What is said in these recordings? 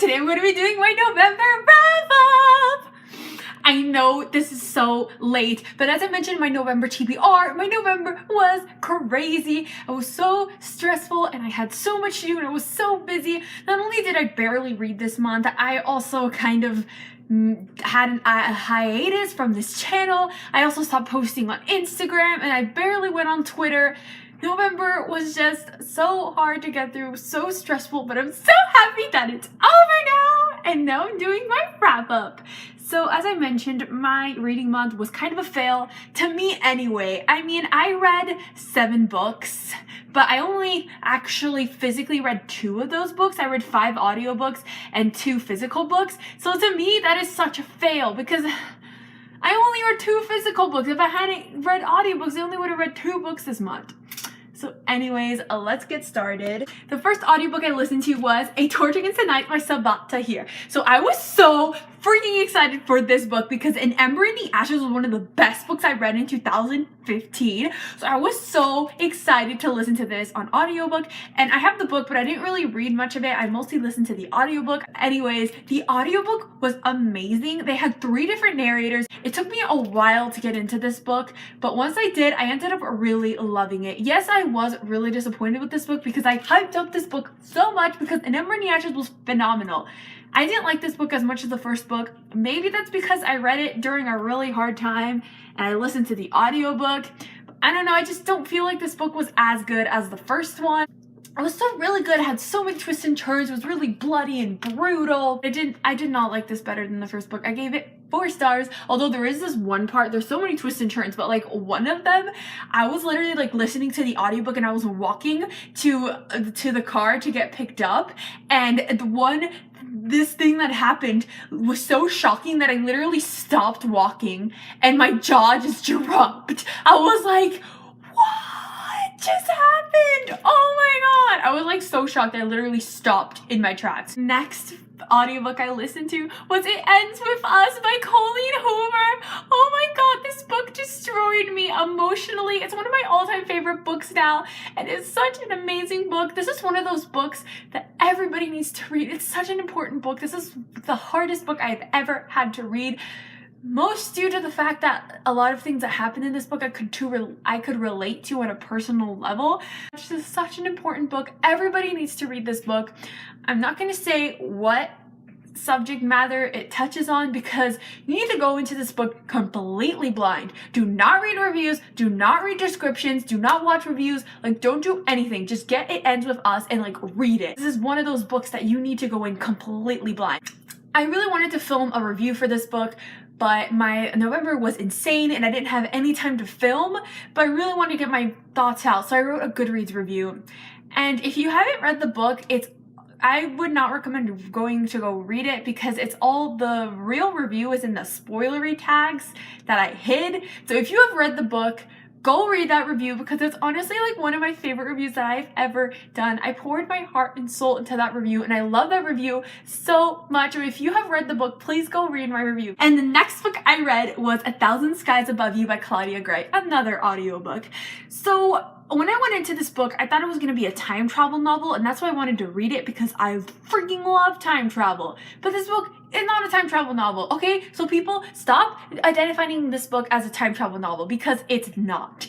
today I'm going to be doing my November wrap-up. I know this is so late, but as I mentioned in my November TBR, my November was crazy. I was so stressful and I had so much to do and I was so busy. Not only did I barely read this month, I also kind of had a hiatus from this channel. I also stopped posting on Instagram and I barely went on Twitter. November was just so hard to get through, so stressful, but I'm so happy that it's over now, and now I'm doing my wrap-up. So as I mentioned, my reading month was kind of a fail, to me anyway. I mean, I read 7 books, but I only actually physically read 2 of those books. I read 5 audiobooks and 2 physical books. So to me, that is such a fail because I only read 2 physical books. If I hadn't read audiobooks, I only would have read 2 books this month. So anyways, let's get started. The first audiobook I listened to was A Torch Against the Night by Sabaa Tahir. So I was so freaking excited for this book because An Ember in the Ashes was one of the best books I read in 2015. So I was so excited to listen to this on audiobook. And I have the book, but I didn't really read much of it. I mostly listened to the audiobook. Anyways, the audiobook was amazing. They had 3 different narrators. It took me a while to get into this book, but once I did, I ended up really loving it. Yes, I was really disappointed with this book because I hyped up this book so much because An Ember in the Ashes was phenomenal. I didn't like this book as much as the first book. Maybe that's because I read it during a really hard time and I listened to the audiobook. I don't know, I just don't feel like this book was as good as the first one. It was still really good. It had so many twists and turns. It was really bloody and brutal. I did not like this better than the first book. I gave it 4 stars, although there is this one part, there's so many twists and turns, but like one of them, I was literally like listening to the audiobook and I was walking to the car to get picked up, and this thing that happened was so shocking that I literally stopped walking and my jaw just dropped. I was like, what just happened? Oh my god. I was like so shocked that I literally stopped in my tracks. Next audiobook I listened to was It Ends With Us by Colleen Hoover. Oh my god, this book destroyed me emotionally. It's one of my all-time favorite books now, and it's such an amazing book. This is one of those books that everybody needs to read. It's such an important book. This is the hardest book I've ever had to read. Most due to the fact that a lot of things that happen in this book I could relate to on a personal level. It's just such an important book. Everybody needs to read this book. I'm not going to say what subject matter it touches on because you need to go into this book completely blind. Do not read reviews, do not read descriptions, do not watch reviews, like don't do anything. Just get It Ends With Us and like read it. This is one of those books that you need to go in completely blind. I really wanted to film a review for this book, but my November was insane and I didn't have any time to film, but I really wanted to get my thoughts out, so I wrote a Goodreads review. And if you haven't read the book, I would not recommend going to go read it because it's all the real review is in the spoilery tags that I hid. So if you have read the book, go read that review because it's honestly like one of my favorite reviews that I've ever done. I poured my heart and soul into that review and I love that review so much. If you have read the book, please go read my review. And the next book I read was A Thousand Skies Above You by Claudia Gray, another audiobook. So when I went into this book, I thought it was going to be a time travel novel, and that's why I wanted to read it because I freaking love time travel. But this book is not a time travel novel, okay? So people, stop identifying this book as a time travel novel because it's not.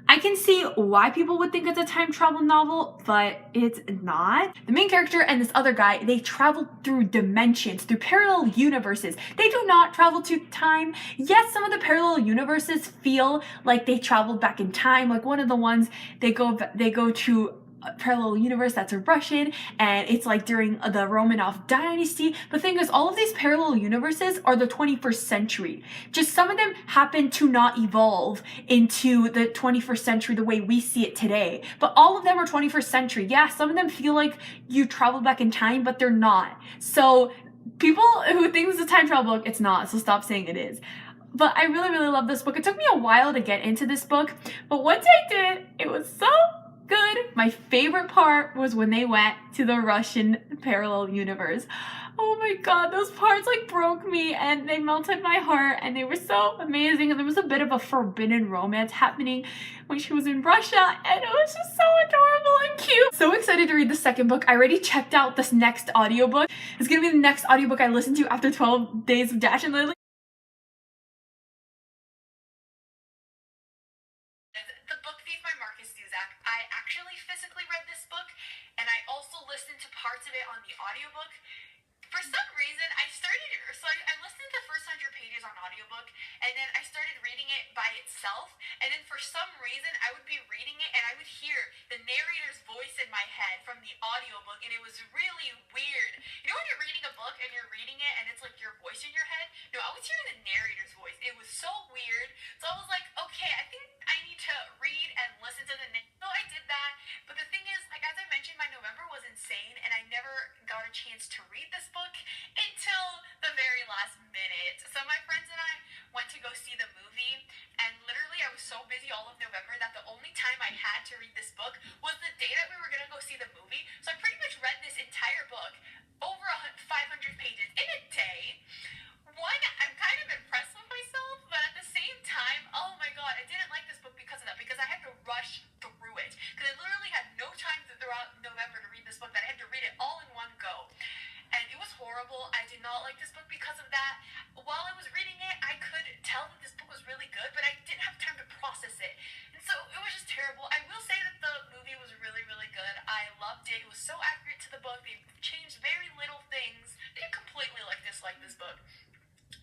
I can see why people would think it's a time travel novel, but it's not. The main character and this other guy, they travel through dimensions, through parallel universes. They do not travel to time. Yes, some of the parallel universes feel like they traveled back in time. Like one of the ones, they go to a parallel universe that's Russian and it's like during the Romanov dynasty. The thing is, all of these parallel universes are the 21st century. Just some of them happen to not evolve into the 21st century the way we see it today, but all of them are 21st century. Yeah, some of them feel like you travel back in time, but they're not. So people who think it's a time travel book, it's not, so stop saying it is. But I really love this book. It took me a while to get into this book, but once I did, it was so good. My favorite part was when they went to the Russian parallel universe. Oh my god, those parts like broke me and they melted my heart and they were so amazing. And there was a bit of a forbidden romance happening when she was in Russia and it was just so adorable and cute. So excited to read the second book. I already checked out this next audiobook. It's gonna be the next audiobook I listen to after 12 Days of Dash and Lily. I actually physically read this book, and I also listened to parts of it on the audiobook. For some reason, I listened to the first 100 pages on audiobook, and then I started reading it by itself, and then for some reason, I would be reading it, and I would hear the narrator's voice in my head from the audiobook, and it was really weird. You know when you're reading a book, and you're reading it, and it's like your voice in your head? No, I was hearing the narrator's voice. It was so weird, so I was like, okay, I think I need to read and listen to the So I did that, but the thing is, like as I mentioned, my November was insane, and I never got a chance to read this book until the very last minute. So my friends and I went to go see the movie, and literally I was so busy all of November that the only time I had to read this book was the day that we were going to go see the movie. So I pretty much read this entire book, over 500 pages, in a day. One, I'm kind of impressed with myself, but at the same time, oh my god, I didn't like this book because of that, because I had to rush through it. Because I literally had no time throughout November to read this book, that I had to read it all in one go. And it was horrible. I did not like this book because of that. While I was reading it, I could tell that this book was really good, but I didn't have time to process it. And so it was just terrible. I will say that the movie was really, really good. I loved it. It was so accurate to the book. They changed very little things. I didn't completely dislike this book.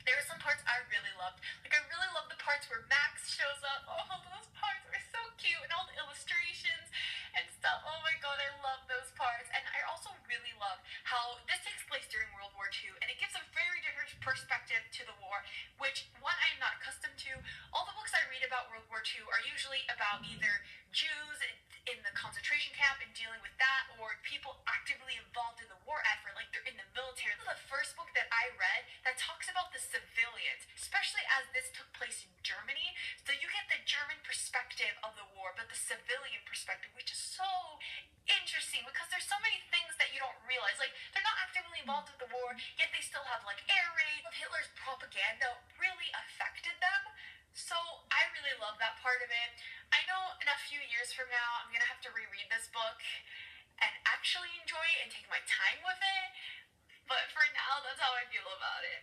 There were some parts I really loved. Like, I really loved the parts where Max shows up. Oh, those parts were so cute. And all the illustrations and stuff. Oh my god, I love those parts. And I also really love how this takes place during World War II. And it gives a very different perspective to the war, which, one, I am not accustomed to. All the books I read about World War II are usually about either Jews in the concentration camp and dealing with that, or people actively involved in the war effort, like they're in the military. This is the first book that I read that talks about the civilians, especially as this took place in Germany. So you get the German perspective of the war, but the civilian perspective, which is so interesting because there's so many things that you don't realize. Like, they're not actively involved with the war, yet they still have like air raids. Hitler's propaganda really affected them. So I really love that part of it. I know in a few years from now, I'm going to have to reread this book and actually enjoy it and take my time with it. But for now, that's how I feel about it.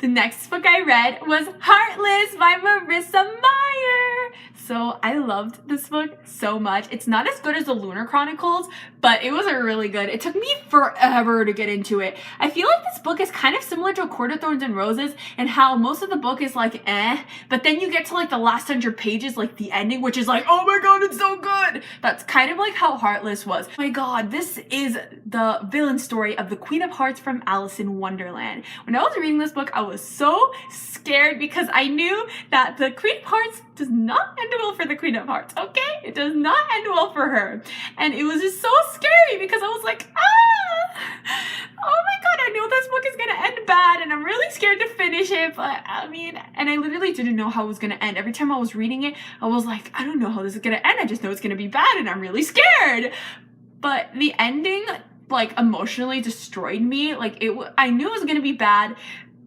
The next book I read was Heartless by Marissa Meyer. So I loved this book so much. It's not as good as the Lunar Chronicles, but it was really good. It took me forever to get into it. I feel like this book is kind of similar to A Court of Thorns and Roses, and how most of the book is like but then you get to like the last 100 pages, like the ending, which is like, oh my god, it's so good. That's kind of like how Heartless was. Oh my god, this is the villain story of the Queen of Hearts from Alice in Wonderland. When I was reading this book, I was so scared because I knew that the Queen of Hearts does not end well for the Queen of Hearts, okay? It does not end well for her. And it was just so scary because I was like, oh my god, I know this book is gonna end bad and I'm really scared to finish it, but I mean, and I literally didn't know how it was gonna end. Every time I was reading it, I was like, I don't know how this is gonna end. I just know it's gonna be bad and I'm really scared. But the ending, like, emotionally destroyed me. Like, I knew it was gonna be bad,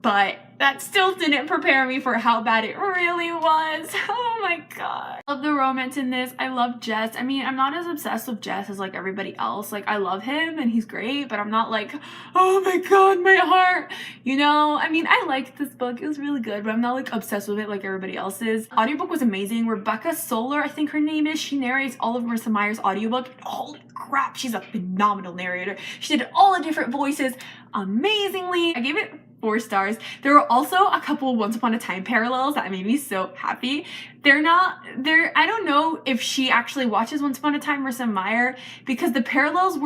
but that still didn't prepare me for how bad it really was. Oh my god. I love the romance in this. I love Jess. I mean, I'm not as obsessed with Jess as like everybody else. Like, I love him and he's great, but I'm not like, oh my god, my heart. You know, I mean, I liked this book. It was really good, but I'm not like obsessed with it like everybody else is. Audiobook was amazing. Rebecca Solar, I think her name is, she narrates all of Marissa Meyer's audiobook. Holy crap, she's a phenomenal narrator. She did all the different voices amazingly. I gave it 4 stars. There were also a couple Once Upon a Time parallels that made me so happy. I don't know if she actually watches Once Upon a Time, Marissa Meyer, because the parallels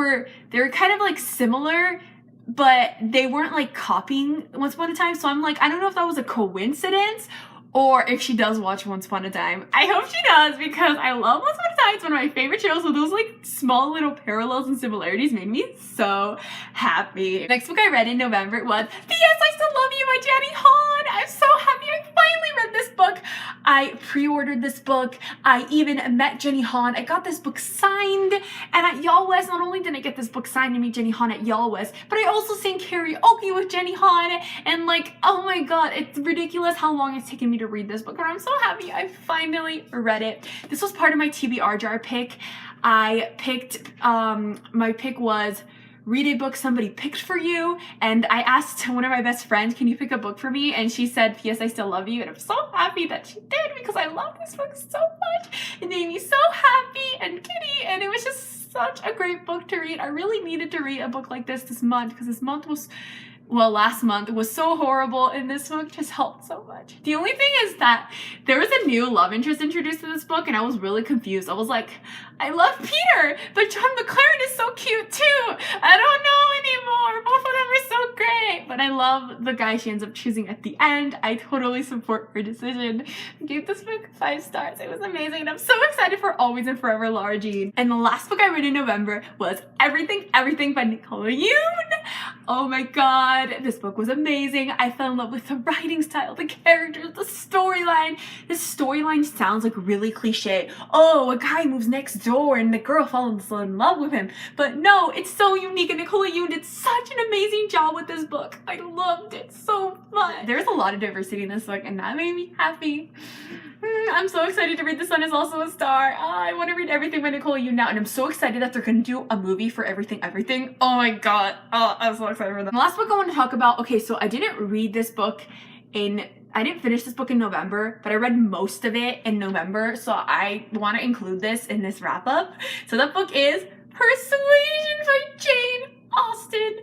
they were kind of like similar, but they weren't like copying Once Upon a Time. So I'm like, I don't know if that was a coincidence Or if she does watch Once Upon a Time. I hope she does, because I love Once Upon a Time. It's one of my favorite shows, so those like small little parallels and similarities made me so happy. Next book I read in November was P.S. I Still Love You by Jenny Han. I'm so happy I finally read this book. I pre-ordered this book. I even met Jenny Han. I got this book signed, and at Y'all West, not only did I get this book signed and meet Jenny Han at Y'all West, but I also sang karaoke with Jenny Han, and like, oh my god, it's ridiculous how long it's taken me to read this book, but I'm so happy I finally read it. This was part of my TBR jar pick. I picked, my pick was read a book somebody picked for you, and I asked one of my best friends, can you pick a book for me? And she said, P.S. I Still Love You, and I'm so happy that she did, because I love this book so much. It made me so happy and giddy, and it was just such a great book to read. I really needed to read a book like this month, because this month was, well, last month was so horrible, and this book just helped so much. The only thing is that there was a new love interest introduced to this book, and I was really confused. I was like, I love Peter, but John McLaren is so cute too. I don't know anymore. Both of them are so great. But I love the guy she ends up choosing at the end. I totally support her decision. I gave this book 5 stars. It was amazing, and I'm so excited for Always and Forever Lara Jean. And the last book I read in November was Everything by Nicole Yoon. Oh my god, this book was amazing. I fell in love with the writing style, the characters, the storyline. This storyline sounds like really cliche. Oh, a guy moves next door and the girl falls in love with him. But no, it's so unique, and Nicole Yoon did such an amazing job with this book. I loved it so much. There's a lot of diversity in this book, and that made me happy. I'm so excited to read The Sun Is Also a Star. I want to read everything by Nicole Yoon now, and I'm so excited that they're going to do a movie for Everything. Oh my god. Oh, I'm so excited for that. The last book I want to talk about, okay, so I didn't finish this book in November, but I read most of it in November, so I want to include this in this wrap up. So that book is Persuasion by Jane Austen.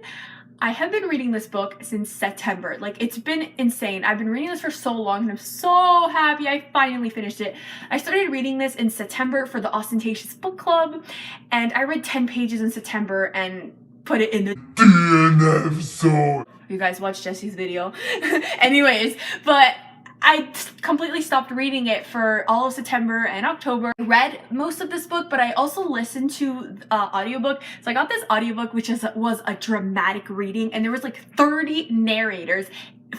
I have been reading this book since September. Like, it's been insane. I've been reading this for so long, and I'm so happy I finally finished it. I started reading this in September for the Ostentatious Book Club, and I read 10 pages in September and put it in the DNF zone. You guys watched Jesse's video. Anyways, but I completely stopped reading it for all of September and October. I read most of this book, but I also listened to audiobook. So I got this audiobook, which was a dramatic reading, and there was like 30 narrators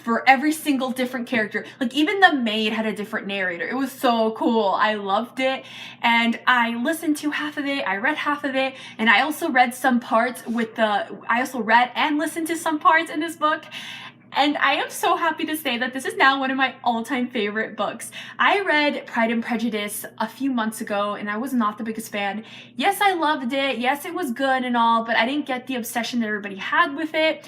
for every single different character. Like, even the maid had a different narrator. It was so cool. I loved it, and I listened to half of it, I read half of it, and I also read some parts I also read and listened to some parts in this book. And I am so happy to say that this is now one of my all-time favorite books. I read Pride and Prejudice a few months ago, and I was not the biggest fan. Yes, I loved it. Yes, it was good and all, but I didn't get the obsession that everybody had with it.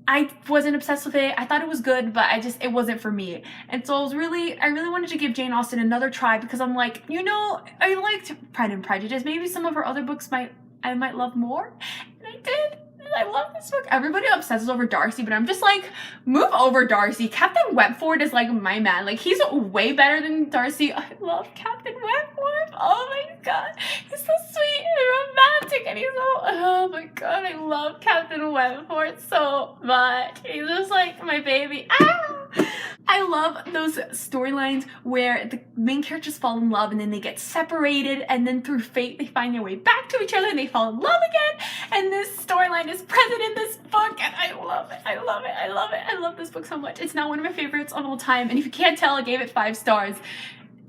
I wasn't obsessed with it. I thought it was good, but it wasn't for me. And so I really wanted to give Jane Austen another try, because I'm like, you know, I liked Pride and Prejudice. Maybe some of her other books I might love more. And I did. I love this book. Everybody obsesses over Darcy, but I'm just like, move over Darcy. Captain Wentworth is like my man. Like, he's way better than Darcy. I love Captain Wentworth. Oh my god. He's so sweet and romantic, and he's so, oh my god, I love Captain Wentworth so much. He's just like my baby. Ah! I love those storylines where the main characters fall in love and then they get separated, and then through fate they find their way back to each other and they fall in love again. And this storyline is present in this book, and I love it. I love it. I love it. I love this book so much. It's now one of my favorites of all time, and if you can't tell, I gave it 5 stars.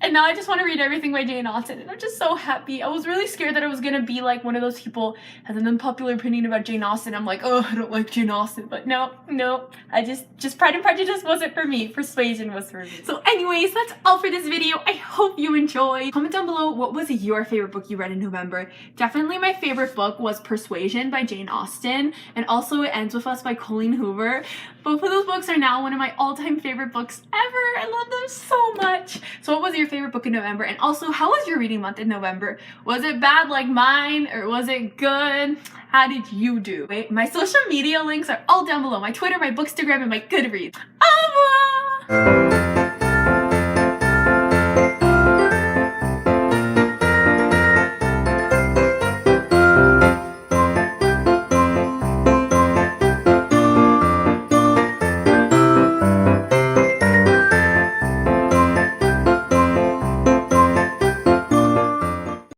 And now I just want to read everything by Jane Austen, and I'm just so happy. I was really scared that I was going to be like one of those people has an unpopular opinion about Jane Austen. I'm like, oh, I don't like Jane Austen. But no, I just Pride and Prejudice wasn't for me. Persuasion was for me. So anyways, that's all for this video. I hope you enjoyed. Comment down below, what was your favorite book you read in November? Definitely my favorite book was Persuasion by Jane Austen, and also It Ends With Us by Colleen Hoover. Both of those books are now one of my all-time favorite books ever. I love them so much. So what was your favorite book in November? And also, how was your reading month in November? Was it bad like mine, or was it good? How did you do? Wait, my social media links are all down below. My Twitter, my Bookstagram, and my Goodreads. Au revoir!